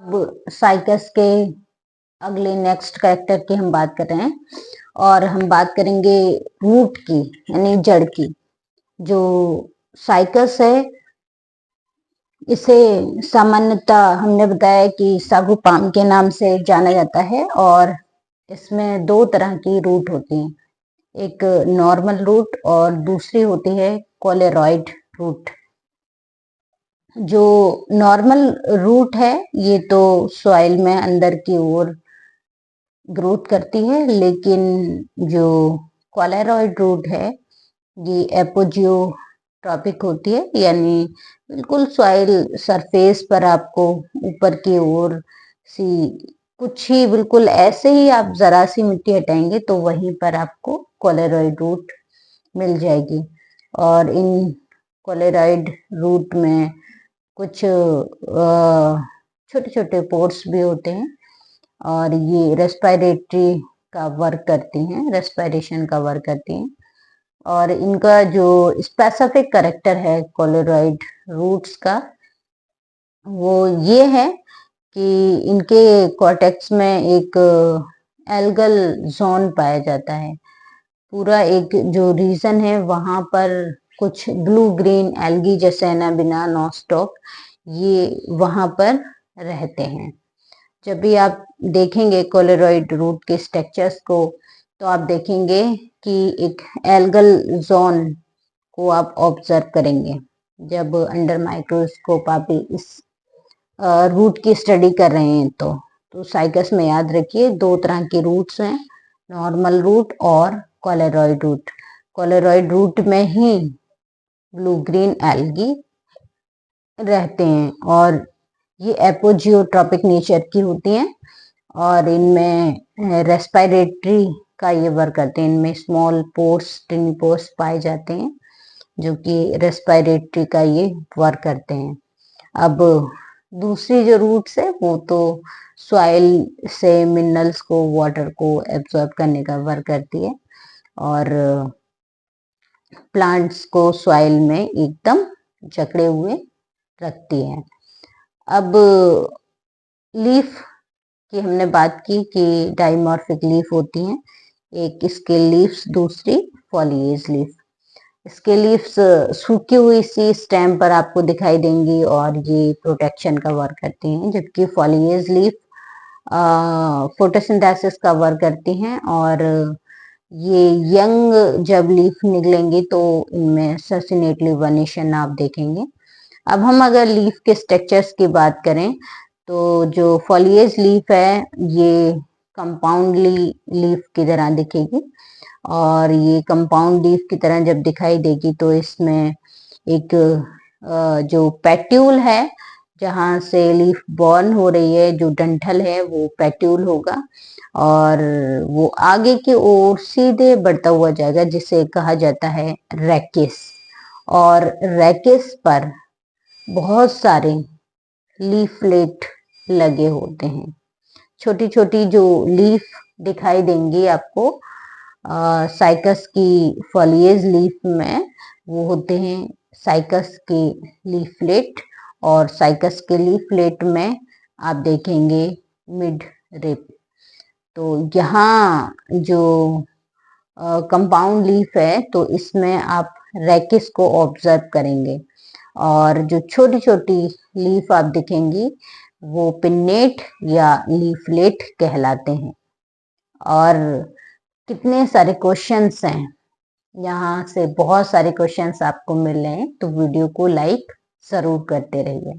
अब साइकस के अगले नेक्स्ट कैरेक्टर की हम बात कर रहे हैं और हम बात करेंगे रूट की यानी जड़ की। जो साइकस है इसे सामान्यतः हमने बताया कि सागु पाम के नाम से जाना जाता है और इसमें दो तरह की रूट होती हैं, एक नॉर्मल रूट और दूसरी होती है कोलेरॉइड रूट। जो नॉर्मल रूट है ये तो सॉइल में अंदर की ओर ग्रोथ करती है, लेकिन जो कोलेरॉइड रूट है ये एपोजियोट्रॉपिक होती है, यानी बिल्कुल सॉइल सरफेस पर आपको ऊपर की ओर सी कुछ ही बिल्कुल ऐसे ही आप जरा सी मिट्टी हटाएंगे तो वहीं पर आपको कोलेरॉइड रूट मिल जाएगी। और इन कोलेरॉइड रूट में कुछ छोटे छोटे पोर्स भी होते हैं और ये रेस्पिरेटरी का वर्क करती हैं, रेस्पिरेशन का वर्क करती हैं। और इनका जो स्पेसिफिक कैरेक्टर है कोलेरॉइड रूट्स का वो ये है कि इनके कॉर्टेक्स में एक एल्गल जोन पाया जाता है। पूरा एक जो रीजन है वहां पर कुछ ब्लू ग्रीन एल्गी जैसे एनाबिना नॉस्टॉक ये वहां पर रहते हैं। जब भी आप देखेंगे कोलेरॉइड रूट के स्ट्रक्चर्स को तो आप देखेंगे कि एक एल्गल जोन को आप ऑब्जर्व करेंगे। जब अंडर माइक्रोस्कोप आप इस रूट की स्टडी कर रहे हैं तो साइकस में याद रखिए दो तरह के रूट्स हैं, नॉर्मल रूट और कोलेरॉइड रूट। कोलेरॉइड रूट में ही ब्लू ग्रीन एल्गी रहते हैं और ये एपोजियोट्रॉपिक नेचर की होती हैं और इनमें रेस्पिरेटरी का ये वर्क करते हैं। इनमें स्मॉल पोर्स टिनी पोर्स पाए जाते हैं जो कि रेस्पिरेटरी का ये वर्क करते हैं। अब दूसरी जो रूट्स है वो तो सॉइल से मिनरल्स को वाटर को एब्जॉर्ब करने का वर्क करती है और प्लांट्स को सॉइल में एकदम जकड़े हुए रखती है। अब लीफ की हमने बात की कि डाइमॉर्फिक लीफ होती हैं, एक स्केल लीव्स दूसरी फॉलिएज लीफ। इसके लीव्स सूखी हुई सी स्टेम पर आपको दिखाई देंगी और ये प्रोटेक्शन का वर्क करती हैं, जबकि फॉलिएज लीफ फोटोसिंथेसिस का वर्क करती हैं और ये यंग जब लीफ निकलेंगी तो इनमें ससिनेटली वनेशन आप देखेंगे। अब हम अगर लीफ के स्ट्रक्चर्स की बात करें तो जो फॉलिएज लीफ है ये कंपाउंडली लीफ की तरह दिखेगी और ये कंपाउंड लीफ की तरह जब दिखाई देगी तो इसमें एक जो पेट्यूल है जहां से लीफ बॉर्न हो रही है, जो डंठल है वो पेट्यूल होगा और वो आगे की ओर सीधे बढ़ता हुआ जाएगा जिसे कहा जाता है रैकिस। और रैकिस पर बहुत सारे लीफलेट लगे होते हैं। छोटी छोटी जो लीफ दिखाई देंगी आपको साइकस की फॉलिएज लीफ में वो होते हैं साइकस के लीफलेट और साइकस के लीफलेट में आप देखेंगे मिड रिप। तो यहाँ जो कंपाउंड लीफ है तो इसमें आप रैकिस को ऑब्जर्व करेंगे और जो छोटी छोटी लीफ आप दिखेंगी वो पिन्नेट या लीफलेट कहलाते हैं। और कितने सारे क्वेश्चंस हैं, यहाँ से बहुत सारे क्वेश्चंस आपको मिल रहे हैं, तो वीडियो को लाइक जरूर करते रहिए।